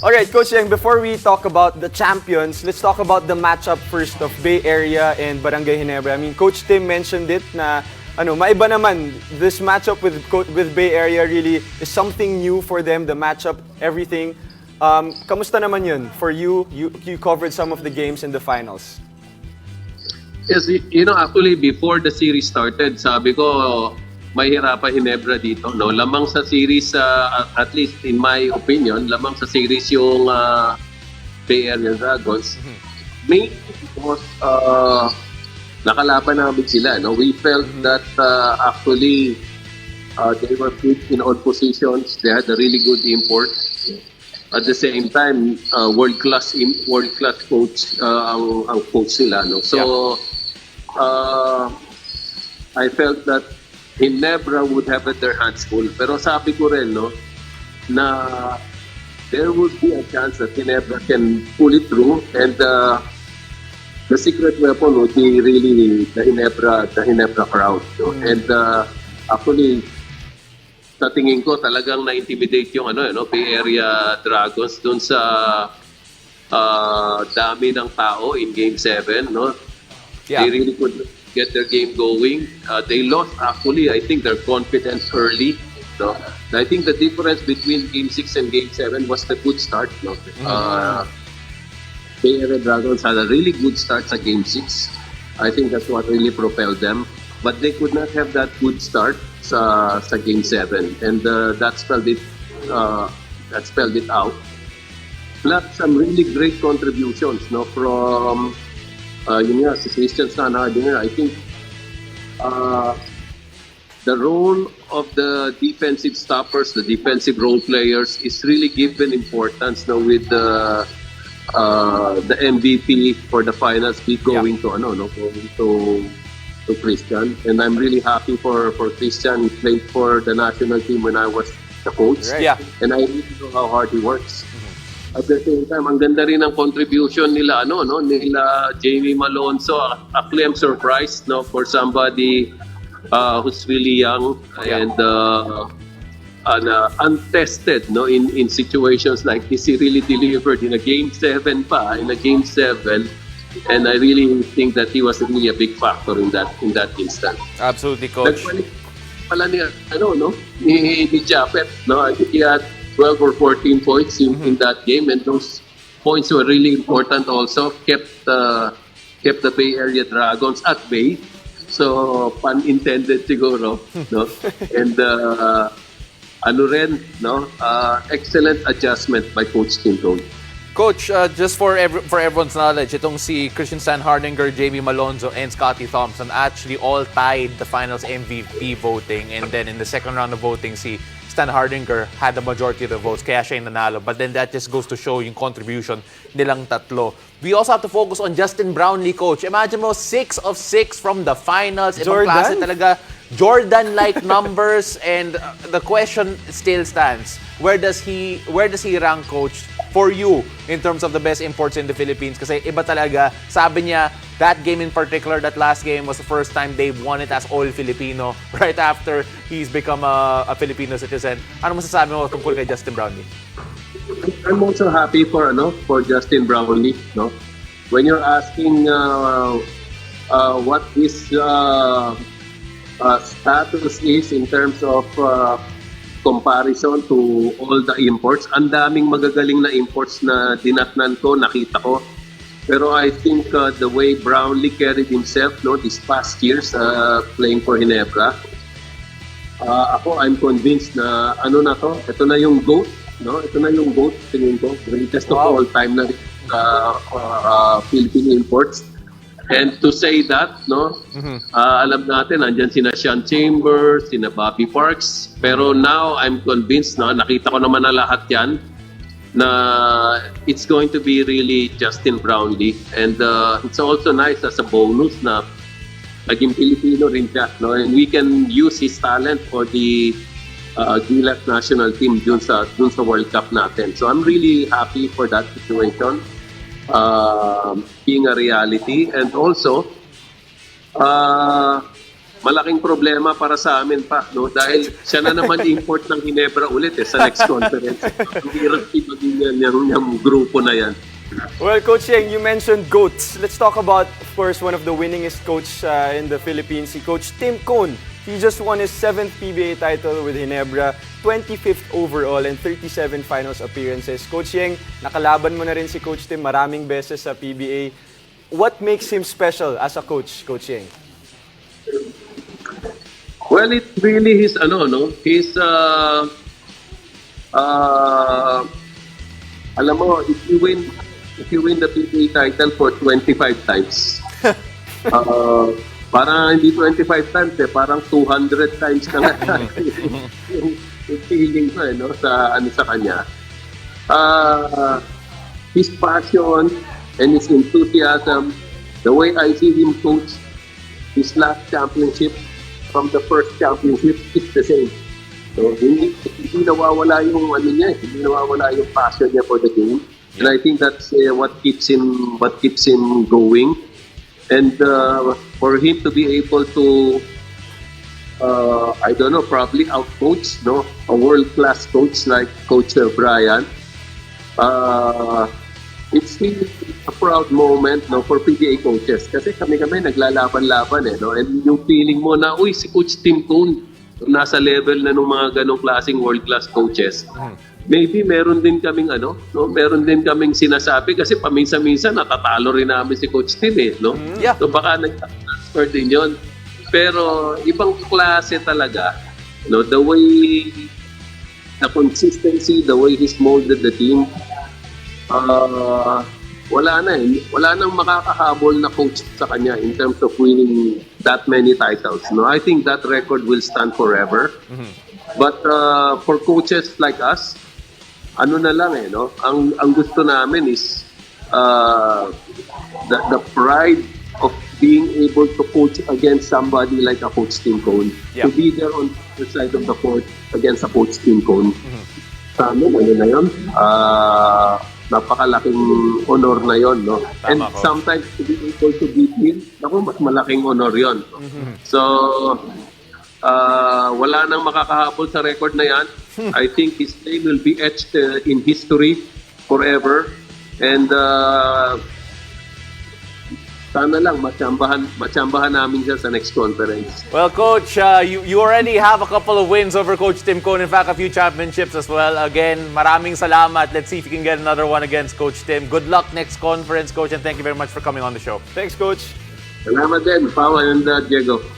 Alright, Coach Yang, before we talk about the champions, let's talk about the matchup first of Bay Area and Barangay Ginebra. I mean, Coach Tim mentioned it na maiba naman. This matchup with Bay Area really is something new for them, the matchup, everything. Kamusta naman yun for you? You covered some of the games in the finals. Yes, actually before the series started, sabi ko mahirapan Ginebra dito, no? Lamang sa series, at least in my opinion, lamang sa series yung Bay Area Dragons. Maybe because nakalaban namin sila, no? We felt that actually they were fit in all positions. They had a really good import. At the same time, world-class coach ang coach nila, no? So I felt that Ginebra would have their hands full. Pero sabi ko rin, no, na there would be a chance that Ginebra can pull it through, and the secret weapon would be really the Ginebra crowd. No? And actually, sa tingin ko talagang na-intimidate yung Bay Area Dragons dun sa dami ng tao in Game 7. No? Yeah. They really could get their game going. They lost actually, I think, their confidence early. No? I think the difference between Game 6 and Game 7 was the good start. No? Bay Area Dragons had a really good start sa Game 6. I think that's what really propelled them. But they could not have that good start sa Game 7. And that spelled it out. Plus some really great contributions, no, from si Christian Hardinger. I think the role of the defensive stoppers, the defensive role players, is really given importance now with the MVP for the finals be going to Christian. And I'm really happy for Christian. He played for the national team when I was the coach. Right. Yeah. And I really know how hard he works. At the same time, ang ganda rin ng contribution nila, nila Jamie Malonzo. Actually, I'm surprised, no, for somebody who's really young and untested, no, in situations like this. He really delivered in a Game 7 and I really think that he was really a big factor in that instant. Absolutely, Coach. Nagpalit pala ni Japet, no? I think he had 12 or 14 points in that game, and those points were really important also. Kept the Bay Area Dragons at bay. So, pun intended siguro, no? And excellent adjustment by Coach Tim Cone. Coach, just for everyone's knowledge, itong si Christian Hardinger, Jamie Malonzo, and Scotty Thompson actually all tied the finals MVP voting, and then in the second round of voting, si Stan Hardinger had the majority of the votes, kaya siya yung nanalo. But then that just goes to show yung contribution nilang tatlo. We also have to focus on Justin Brownlee, Coach. Imagine mo, 6 of 6 from the finals. Ibang klase talaga. Jordan-like numbers, and the question still stands. Where does he rank, Coach, for you in terms of the best imports in the Philippines? Kasi iba talaga. Sabi niya, that game in particular, that last game was the first time they've won it as all Filipino right after he's become a Filipino citizen. Ano masasabi mo tungkol kay Justin Brownlee? I'm also happy for Justin Brownlee, no? When you're asking what his status is in terms of comparison to all the imports, ang daming magagaling na imports na dinatnan ko, nakita ko. Pero I think the way Brownlee carried himself, no, these past years playing for Ginebra, I'm convinced na ito na yung GOAT, no? Ito na yung GOAT, tingin ko, greatest of all time na Philippine imports. And to say that, no, alam natin, andyan sina Sean Chambers, sina Bobby Parks, pero now I'm convinced, no, nakita ko naman na lahat yan, na it's going to be really Justin Brownlee. And it's also nice as a bonus na naging Filipino rin siya, no? And we can use his talent for the Gilas national team dun sa World Cup natin. So I'm really happy for that situation being a reality. And also, malaking problema para sa amin pa, no? Dahil siya na naman import ng Ginebra ulit sa next conference. Ang hirap ibagin yung grupo na yan. Well, Coach Yeng, you mentioned GOATs. Let's talk about, of course, one of the winningest coach in the Philippines, si Coach Tim Cone. He just won his 7th PBA title with Ginebra, 25th overall, and 37 finals appearances. Coach Yeng, nakalaban mo na rin si Coach Tim maraming beses sa PBA. What makes him special as a coach, Coach Yeng? Well, it really is, his, alam mo, if you win the PBA title for 25 times, parang hindi 25 times parang 200 times na nga yung feeling ko sa kanya. His passion and his enthusiasm, the way I see him coach his last championship from the first championship is the same. So hindi nawawala yung hindi nawawala yung passion niya for the game. And I think that's what keeps him going. And for him to be able to I don't know, probably out-coach a world-class coach like Coach Brian. It's really a proud moment for PBA coaches kasi kami naglalaban-laban and yung feeling mo na si Coach Tim Cone nasa level na ng mga ganong klaseng world-class coaches. Maybe meron din kaming meron din kaming sinasabi kasi paminsan-minsan natatalo rin namin si Coach Tim Yeah. So baka nag-transfer din yon. Pero ibang klase talaga, the way, the consistency, the way he's molded the team, wala nang makakahabol na coach sa kanya in terms of winning that many titles. I think that record will stand forever. But for coaches like us, na lang ang gusto namin is the pride of being able to coach against somebody like a Coach Tim Cone. Yeah. To be there on the side of the court against a Coach Tim Cone. Sa amin, na yun? Napakalaking honor na yun, And Coach. sometimes to be able to beat him, mas malaking honor yun. So, wala nang makakahabol sa record na yan. I think his name will be etched in history forever. And sana lang matsambahan namin siya sa next conference. Well, Coach, you already have a couple of wins over Coach Tim Cone. In fact, a few championships as well. Again, maraming salamat. Let's see if you can get another one against Coach Tim. Good luck next conference, Coach, and thank you very much for coming on the show. Thanks, Coach. Salamat din, Pao and Diego.